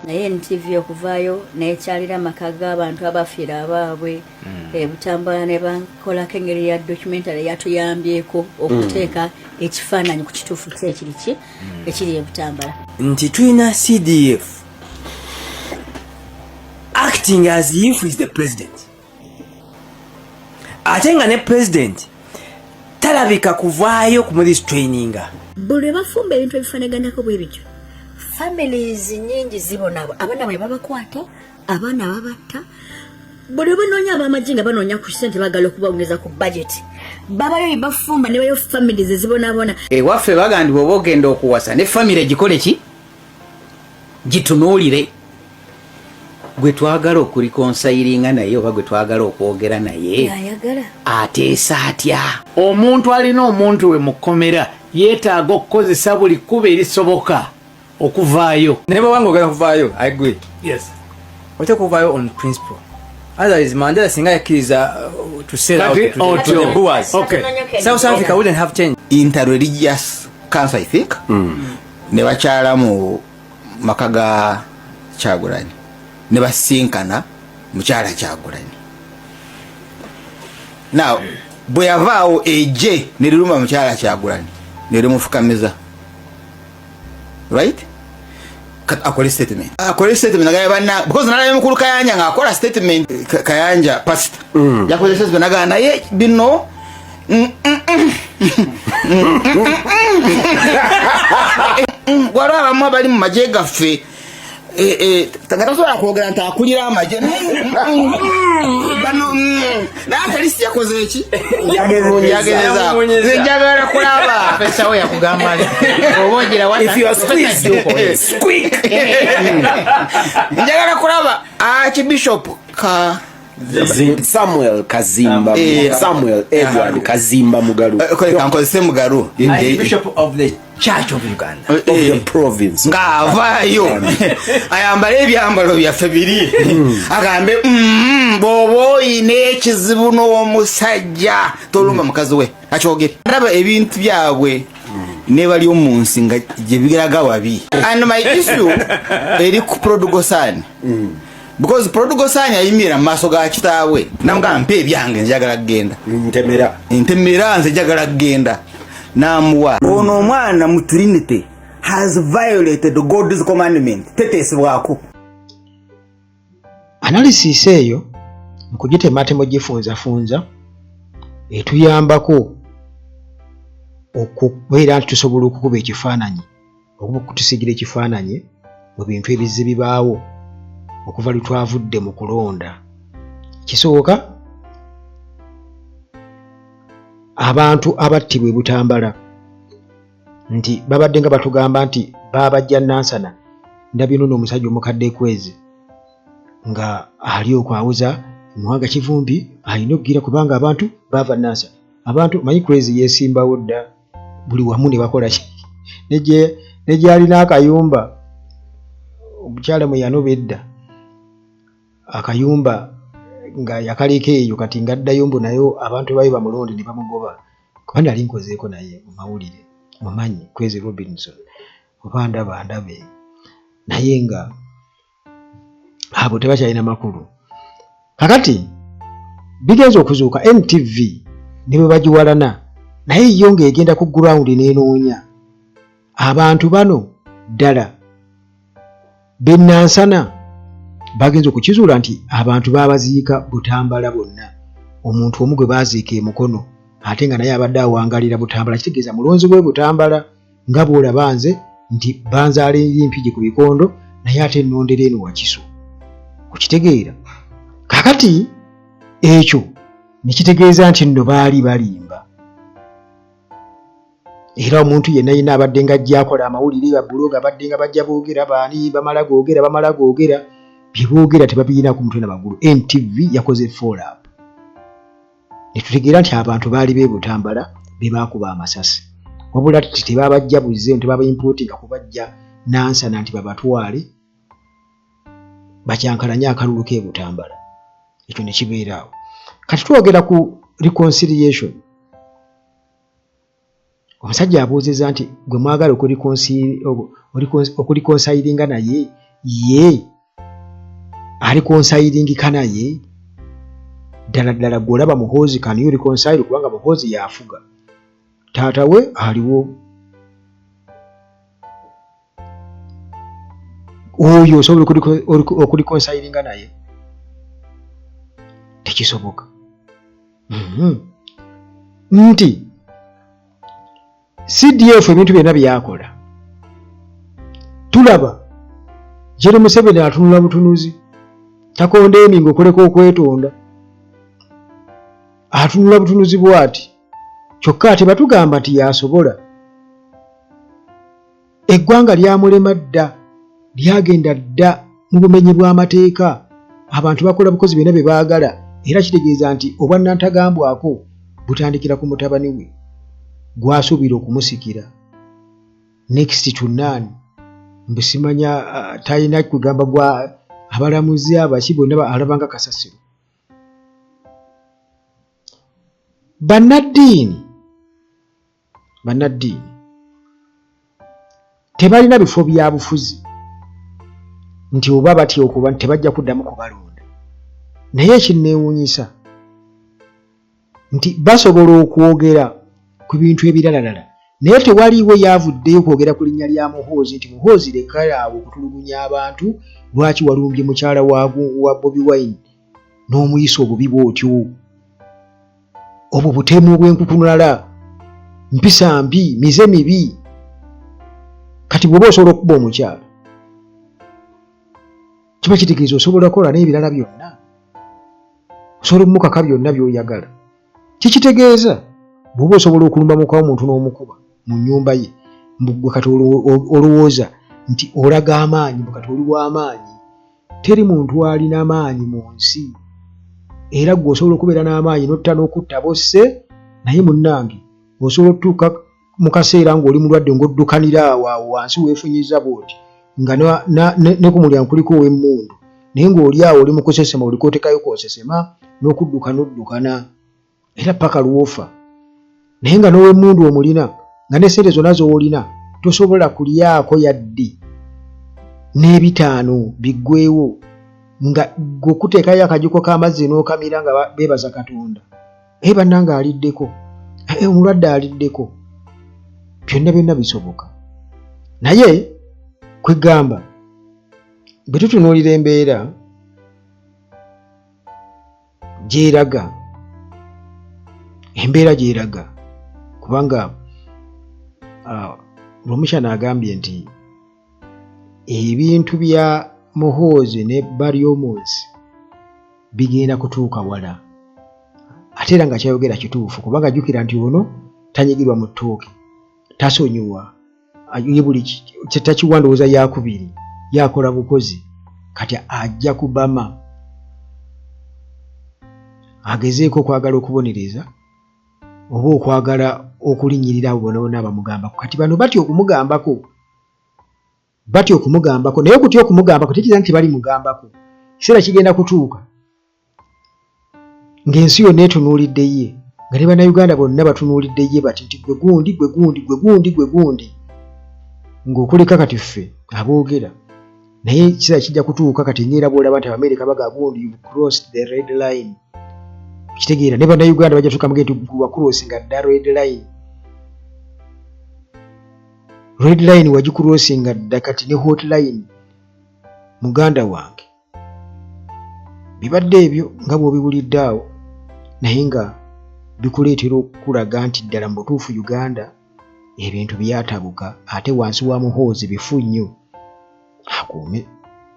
naye NTV okuvaayo nekyalira amaka g'abantu abafiira abaabwe Butambala ne bakolako engeri ya documentary yatuyambyeko okuteeka ekifaananyi ku kituufu ekiri Butambala nti tulina CDF acting as if is the president ate nga ne president talabika kuvaayo kumulisi traininga buli bafumba ebintu ebifaanaganyako bwe bityo families nyingi zibona abaana bwe babakwata abaana babatta buli banoonya ab'amagye nga banoonya ku ssente bagala okubawongeza ku budget babayo bafumba ne bayo families zibonabona ewaffe bagandi bw'oba ogenda okuwasa ne famire gikole ki gitunuulire gwe twagala okurikonsayiringa naye oba gwe twagala okwogera naye ateesa atya omuntu alina omuntu we mukomera yeetaaga okukozesa buli kkuba erisoboka okuvaayo naye bwabanga ogenda kuvaayo I agree ote kuvaayo on principle otherwise Mandela singa yakkiriza to sell out to the Boers South Africa wouldn't have changed interreligious cancer I think ne bakyala mu maka ga Kyagulanyi ne basinkana mukyala Kyagulanyi now bwe yavaawo eje ne liruma mukyala Kyagulanyi ne limufukamiza right akole statement nagaya banna because nalaye mukulu Kayanja ng'akola statement Kayanja pastor yakoze statement nagaya naye bino waliwo abamu abali mu magye gaffe tagatasobola kwogera nti akulira amagye bano nakalisi yakoze eki yagezezaako njagala kulaba pesawo yakugamba obogira njagala kulaba Archbishop Samuel Kazimba Samuel Edward Kazimba Mugalu kankozese Mugalu Bishop of the Church of Uganda of the province ng'avaayo ayambala ebyambalo byaffe biri agambe bw'oba oyina ekizibu n'omusajja tolumba mukazi we akyogere ndaba ebintu byabwe ne bali omu nsi nga gye bigiraga wabi and my issue eri ku Prodigal Son because Prodigal Son ayimira mu maaso ga kitaawe namugamba mpa ebyange njagala kugenda ntemera nze njagala kugenda namuwa ono omwana mu Trinity has violated God's commandment teteesebwako analysis eyo nkugitematemo gifunzafunza etuyambako okubeera nti tusobola okukuba ekifaananyi okuba okutusigira ekifaananyi mu bintu ebizze bibaawo okuva lwe twavudde mu kulonda kisooka abantu abattibwa Butambala nti babadde nga batugamba nti babajja Nansana ndabino n'omusajja omukadde Kwezi nga ali okwawuza Muwanga Kivumbi alina okugira kubanga abantu bava Nansana abantu manyi Kwezi yesimbawo dda buli wamu ne bakola ki neje alina akayumba omukyala mwe yanobedda akayumba nga yakaleka eyo kati ngaddayo mbu nayo abantu bayo bamulonde ne bamugoba kubanga ali nkozeeko naye mu mawulire mumanyi Kwezi Robinson oba ndabe naye nga abo tebakyalina makulu kakati bigenza okuzuuka NTV ne bwe bagiwalana naye yo ng'egenda ku ground n'enoonya abantu bano ddala Nansana bagenza okukizuula nti abantu babaziika Butambala bonna omuntu omu gwe baaziika emukono ate nga naye abadde awangalira Butambala kitegeeza mulonzi bwe Butambala nga bw'olaba nze nti banzaala empigi ku bikondo naye ate ennondera eno Wakiso okitegeera kakati ekyo nekitegeeza nti nno baali balimba era omuntu yenna yenna abadde nga ajja akola amawulire babuloga abadde nga bajja boogera baani bamala googera byeboogera tebabirina ku mutwe n'amagulu NTV yakoze follow up netutegeera nti abantu baali be Butambala be baakuba amasasi wabula tebabajja buzze tebabaimportinga kubajja Nansana nti babatwale bakyankalanya akalulu ke Butambala ekyo ne kibeeraawo kati twogera ku reconciliation omusajja abuuzizza nti gwe mwagala okulikonsayiringa naye ye ali konsayiringi kanaye ddala gwolaba Muhoozi can you reconcile kubanga Muhoozi yafuga taata we aliwo oyo osobola okulikonsayiringa naye tekisoboka nti CDF ebintu byonna byakola tulaba Jerry Museveni atunula butunuzi takondeemi ng'okoleko okwetonda atunula butunuzi bwati kyokka ate batugamba nti yasobola eggwanga lyamulema dda lyagenda dda mu bumenyi bw'amateeka abantu bakola bukozi byonna bye baagala era kitegeeza nti obwannantagambwako butandikira ku mutabani we gwasuubira okumusikira next to none mbusimanya talina kugamba gwa abalamuzi abaki bonna alabanga kasasiro bannaddiini tebalina bifo bya bufuzi nti oba batya okuba tebajja kuddamu kubalonda naye ekinneewuunyisa nti basobola okwogera ku bintu ebiralalala naye tewaliiwo yavuddeyo kwogera ku linnya lya Muhoozi nti Muhoozi lekaawo okutulugunya abantu lwaki walumbye mukyala wa Bobi Wine n'omuyisa obubi bw'otyo obwo butemu obw'enkukunala mpisa mbi mize mibi kati bw'oba osobola okuba omukyala kiba kitegeeza osobola kukola n'ebirala byonna osobola okumukaka byonna by'oyagala kikitegeeza bw'oba osobola okulumba mukawo omuntu n'omukuba mu nnyumba ye mbugwe kati olowooza nti olaga amaanyi kati oli w'amaanyi teri muntu alina amaanyi mu nsi era gwe osobola okubeera n'amaanyi n'otta n'okutta bosse naye munnange osobola otuuka mu kaseera ng'oli mulwadde ng'oddukanira awo wansi weefunyiza bw'oti nga ne ku mulyango kuliko ow'emmundu naye ng'oli awo oli mu kusesema oli kootekayo koosesema n'okudduka n'oddukana era paka lwofa naye nga n'ow'emmundu omulina nga ne ssente zonna z'olina tosobola kulyako yaddi n'ebitaano biggwewo nga gweokuteekayo akajiko k'amazzi n'okamira nga beebaza Katonda bannange aliddeko omulwadde aliddeko byonna bisoboka naye kwegamba bwe tutunuulira embeera gyeraga kubanga Romushana agambye nti ebintu bya Muhoozi ne Baryomunsi bigenda kutuuka wala ate era nga kyayogera kituufu kubanga jjukira nti ono tanyigirwa mu ttooke tasonyiwa buli takiwandowooza yakubiri yakola bukozi kati ajja kubama agezeeko okwagala okubonereza oba okwagala okulinnyirira abo bonaabona abamugambako kati bano batya okumugambako naye okutya okumugambako tekiza nti bali mugambako kiseera kigenda kutuuka ng'ensi yonna etunuulidde ye nga ne bannayuganda bonna batunuulidde ye bati nti gwe gundi ng'okuleka kati ffe aboogera naye kiseera kijja kutuuka kati nyeera bw'olaba nti Abamerika bagagundi you crossed the red line kitegeera ne bannayuganda bajja tukamuge nti wakurosinga dda red line wagikurosinga dda kati ne hot line muganda wange bibadde ebyo nga bw'obiwulidde awo naye nga bikuleetera okulaga nti ddala mu butuufu Uganda ebintu byatabuka ate wansi wa Muhoozi bifu nnyo akuume